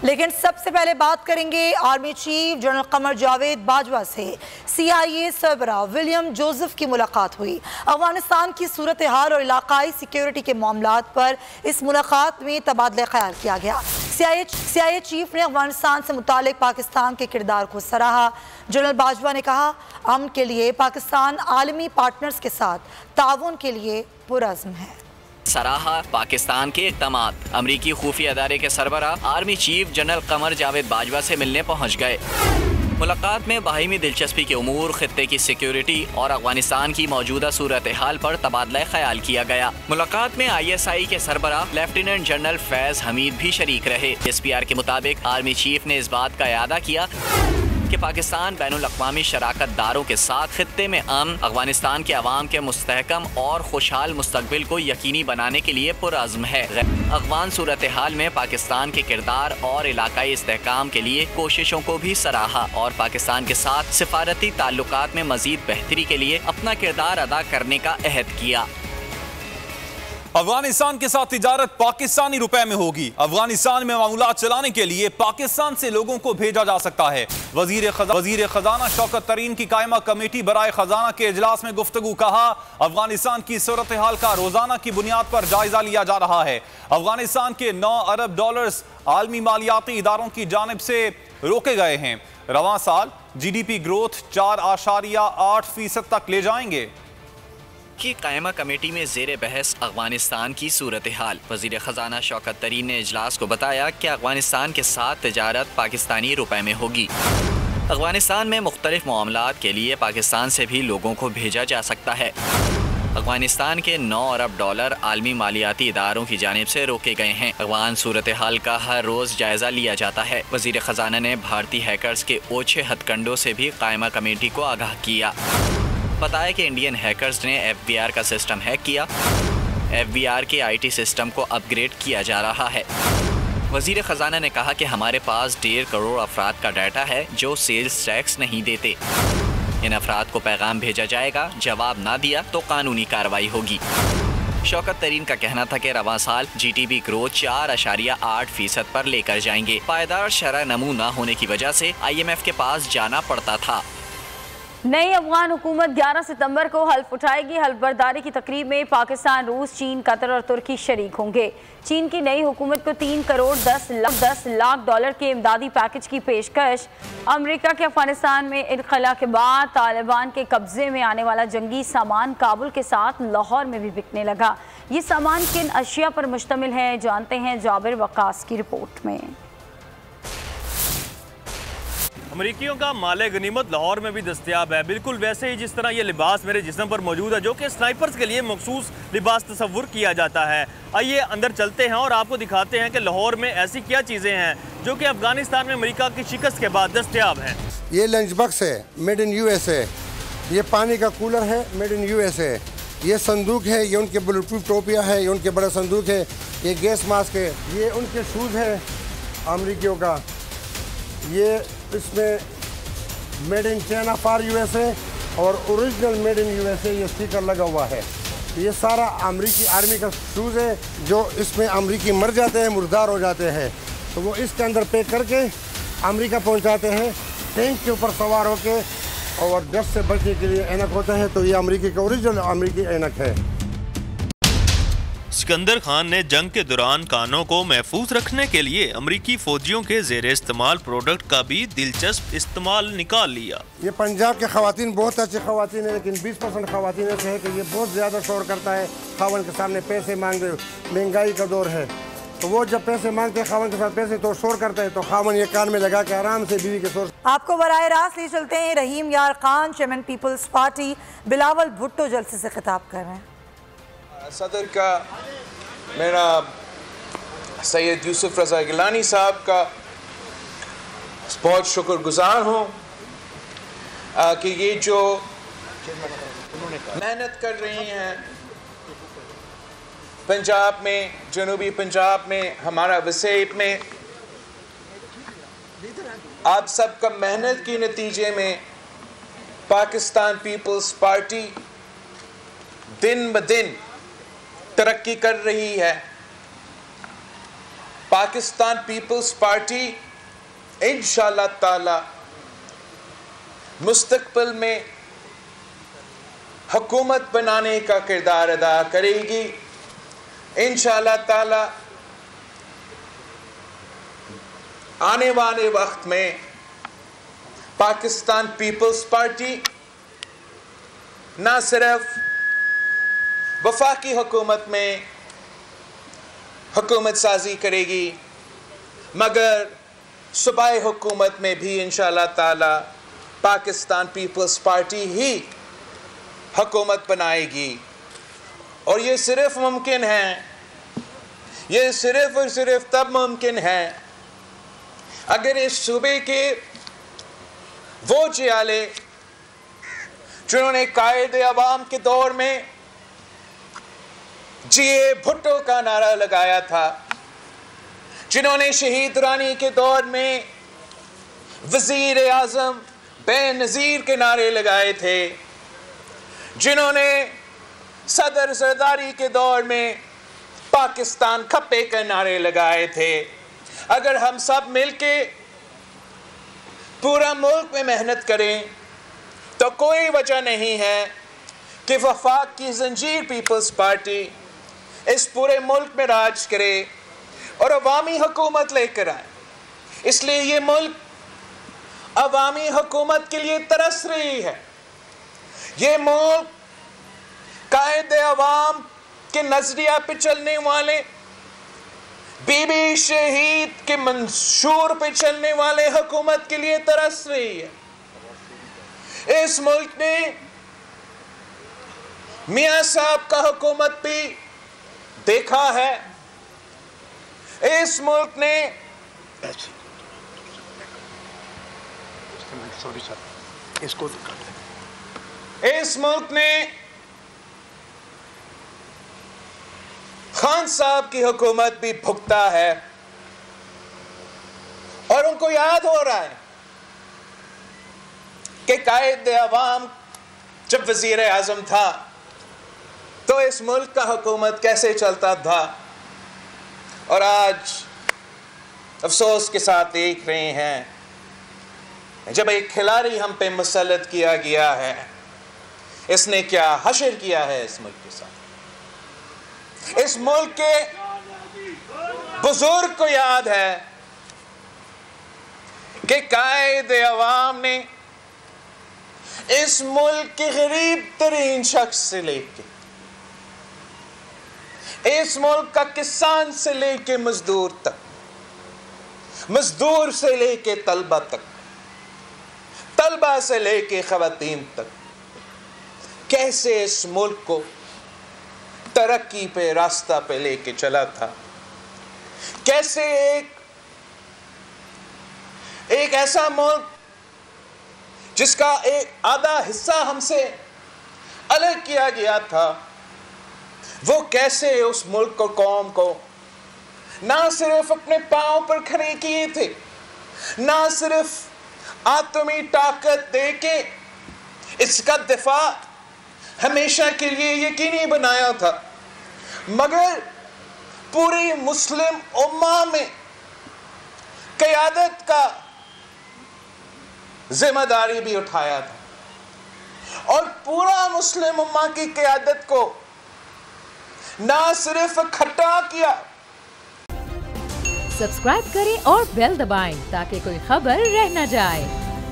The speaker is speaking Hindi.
लेकिन सबसे पहले बात करेंगे army chief general Qamar Javed Bajwa से। CIA सरबराह विलियम जोसेफ की मुलाकात हुई। अफगानिस्तान की सूरत हाल और इलाकाई सिक्योरिटी के मामलात पर इस मुलाकात में तबादला ख्याल किया गया। CIA चीफ ने अफगानिस्तान से मुतालिक पाकिस्तान के किरदार को सराहा। जनरल बाजवा ने कहा, अमन के लिए पाकिस्तान आलमी पार्टनर्स के साथ ताउन के लिए पुरअज़्म है। सराहा पाकिस्तान के इक़दामात। अमरीकी खुफिया अदारे के सरबराह army chief general Qamar Javed Bajwa से मिलने पहुँच गए। मुलाकात में बाहिमी दिलचस्पी के उमूर, खित्ते की सिक्योरिटी और अफगानिस्तान की मौजूदा सूरत हाल पर तबादला ख्याल किया गया। मुलाकात में ISI के सरबराह लेफ्टिनेंट जनरल फैज हमीद भी शरीक रहे। SPR के मुताबिक आर्मी चीफ ने इस बात का इयादा किया कि पाकिस्तान बैनुल अक़वामी शराकत दारों के साथ खित्ते में अमन, अफगानिस्तान के अवाम के मुस्तहकम और खुशहाल मुस्तकबिल को यकीनी बनाने के लिए पुरअज़्म है। अफ़गान सूरत हाल में पाकिस्तान के किरदार और इलाकाई इस्तेहकाम के लिए कोशिशों को भी सराहा और पाकिस्तान के साथ सिफारती ताल्लुकात में मज़ीद बेहतरी के लिए अपना किरदार अदा करने का अहद किया। अफगानिस्तान के साथ तिजारत पाकिस्तानी रुपए में होगी। अफगानिस्तान में मामूलात चलाने के लिए पाकिस्तान से लोगों को भेजा जा सकता है। वजीर खजाना शौकत तरीन की कायमा कमेटी बराए खजाना के इजलास में गुफ्तगू। कहा, अफगानिस्तान की सूरत हाल का रोजाना की बुनियाद पर जायजा लिया जा रहा है। अफगानिस्तान के 9 अरब डॉलर्स आलमी मालियाती इदारों की जानिब से रोके गए हैं। रवां साल GDP ग्रोथ 4.8% तक ले जाएंगे। की कायमा कमेटी में ज़ेर बहस अफगानिस्तान की सूरत हाल। वज़ीर ख़जाना शौकत तरीन ने इजलास को बताया कि अफगानिस्तान के साथ तिजारत पाकिस्तानी रुपए में होगी। अफगानिस्तान में मुख्तलिफ मामलात के लिए पाकिस्तान से भी लोगों को भेजा जा सकता है। अफगानिस्तान के 9 अरब डॉलर आलमी मालियाती इदारों की जानिब से रोके गए हैं। अफगान सूरत हाल का हर रोज़ जायज़ा लिया जाता है। वज़ीर ख़जाना ने भारतीय हैकर्स के ओछे हथकंडों से भी कायमा कमेटी को आगाह किया। बताया कि इंडियन हैकर्स ने FBR का सिस्टम हैक किया। FBR के IT सिस्टम को अपग्रेड किया जा रहा है। वज़ीर ख़जाना ने कहा कि हमारे पास 1.5 करोड़ अफराद का डाटा है जो सेल्स टैक्स नहीं देते। इन अफराद को पैगाम भेजा जाएगा, जवाब ना दिया तो कानूनी कार्रवाई होगी। शौकत तरीन का कहना था कि रवां साल GDP ग्रोथ 4.8% पर लेकर जाएंगे। पायदार शरह नमू न होने की वजह से IMF के पास जाना पड़ता था। नई अफगान हुकूमत 11 सितंबर को हल्फ उठाएगी। हल्फ बर्दारी की तकरीब में पाकिस्तान, रूस, चीन, कतर और तुर्की शरीक होंगे। चीन की नई हुकूमत को 3 करोड़ 10 लाख डॉलर के इमदादी पैकेज की पेशकश। अमेरिका के अफगानिस्तान में इनखला के बाद तालिबान के कब्जे में आने वाला जंगी सामान काबुल के साथ लाहौर में भी बिकने लगा। ये सामान किन अशिया पर मुश्तमिल है, जानते हैं जाबिर वक्कास की रिपोर्ट में। अमरीकियों का माले गनीमत लाहौर में भी दस्तयाब है, बिल्कुल वैसे ही जिस तरह ये लिबास मेरे जिस्म पर मौजूद है, जो कि स्नाइपर्स के लिए मखसूस लिबास तस्वुर किया जाता है। आइए अंदर चलते हैं और आपको दिखाते हैं कि लाहौर में ऐसी क्या चीज़ें हैं जो कि अफगानिस्तान में अमेरिका की शिकस्त के बाद दस्तयाब हैं। ये लंच बॉक्स है, मेड इन USA। ये पानी का कूलर है, मेड इन USA। ये संदूक है, ये उनके बुलेटप्रूफ टोपिया है, ये उनके बड़ा संदूक है। ये गैस मास्क है, ये उनके शूज़ है अमरीकियों का। ये इसमें made in China for USA और ओरिजिनल मेड इन USA ये स्टिकर लगा हुआ है। ये सारा अमरीकी आर्मी का शूज़ है, जो इसमें अमरीकी मर जाते हैं, मुर्दार हो जाते हैं, तो वो इसके अंदर पैक करके अमरीका पहुंचाते हैं। टैंक के ऊपर सवार होके और डस्ट से बचने के लिए ऐनक होता है, तो ये अमरीकी का ओरिजिनल अमरीकी ऐनक है। सिकंदर खान ने जंग के दौरान कानों को महफूज रखने के लिए अमरीकी फौजियों के ज़ेर इस्तेमाल प्रोडक्ट का भी दिलचस्प इस्तेमाल निकाल लिया। ये पंजाब के खवातीन बहुत अच्छी खवातीन है, लेकिन 20% खवातीन ऐसे है कि ये बहुत ज़्यादा शोर करता है। खावन के सामने पैसे मांग रहे, महंगाई का दौर है, तो वो जब पैसे मांगते हैं खावन के साथ पैसे तो शोर करता है, तो खावन ये कान में लगा के आराम से बीवी के शोर। आपको बराह रास्त ले चलते हैं। रहीम यार खान, चेयरमैन पीपल्स पार्टी, बिलावल भुट्टो जलसे से खिताब कर रहे हैं। सदर का, मेरा सैयद यूसुफ रज़ा गिलानी साहब का बहुत शुक्रगुजार हूँ कि ये जो मेहनत कर रही हैं पंजाब में, जनूबी पंजाब में, हमारा वसीयत में, आप सबका मेहनत के नतीजे में पाकिस्तान पीपल्स पार्टी दिन ब दिन तरक्की कर रही है। पाकिस्तान पीपल्स पार्टी इंशाअल्लाह ताला मुस्तकबिल में हुकूमत बनाने का किरदार अदा करेगी। इंशाअल्लाह ताला आने वाले वक्त में पाकिस्तान पीपल्स पार्टी ना सिर्फ वफाकी हुकूमत में हुकूमत साजी करेगी मगर सूबाई हुकूमत में भी इंशाअल्लाह ताला पाकिस्तान पीपल्स पार्टी ही हुकूमत बनाएगी। और ये सिर्फ मुमकिन है, ये सिर्फ और सिर्फ तब मुमकिन है अगर इस सूबे के वो जियाले जिन्होंने कायदे अवाम के दौर में जिए भुट्टो का नारा लगाया था, जिन्होंने शहीद रानी के दौर में वजीर आजम बेनज़ीर के नारे लगाए थे, जिन्होंने सदर सरदारी के दौर में पाकिस्तान खप्पे के नारे लगाए थे, अगर हम सब मिलके पूरा मुल्क में मेहनत करें तो कोई वजह नहीं है कि वफाक की जंजीर पीपल्स पार्टी इस पूरे मुल्क में राज करे और अवामी हुकूमत लेकर आए। इसलिए ये मुल्क अवामी हुकूमत के लिए तरस रही है। ये मुल्क कायदे अवाम के नजरिया पे चलने वाले, बीबी शहीद के मंशूर पे चलने वाले हुकूमत के लिए तरस रही है। इस मुल्क ने मियां साहब का हुकूमत भी देखा है। इस मुल्क ने इस मुल्क ने खान साहब की हुकूमत भी भुगता है और उनको याद हो रहा है कि कायदे अवाम जब वजीर आजम था तो इस मुल्क का हुकूमत कैसे चलता था। और आज अफसोस के साथ देख रहे हैं जब एक खिलाड़ी हम पे मुसल्लत किया गया है, इसने क्या हशर किया है इस मुल्क के साथ। इस मुल्क के बुजुर्ग को याद है कि कायदे अवाम ने इस मुल्क के गरीब तरीन शख्स से लेके, इस मुल्क का किसान से लेके मजदूर तक, मजदूर से लेके तलबा तक, तलबा से लेके खवातीन तक, कैसे इस मुल्क को तरक्की पे रास्ता पे लेके चला था। कैसे एक ऐसा मुल्क जिसका एक आधा हिस्सा हमसे अलग किया गया था, वो कैसे उस मुल्क को, कौम को ना सिर्फ अपने पांव पर खड़े किए थे, ना सिर्फ आतमी ताकत देके इसका दिफा हमेशा के लिए यकीनी बनाया था, मगर पूरी मुस्लिम उम्मा में क़यादत का जिम्मेदारी भी उठाया था और पूरा मुस्लिम उम्मा की क़यादत को ना सिर्फ इकट्ठा किया। सब्सक्राइब करें और बेल दबाएं ताकि कोई खबर रह न जाए।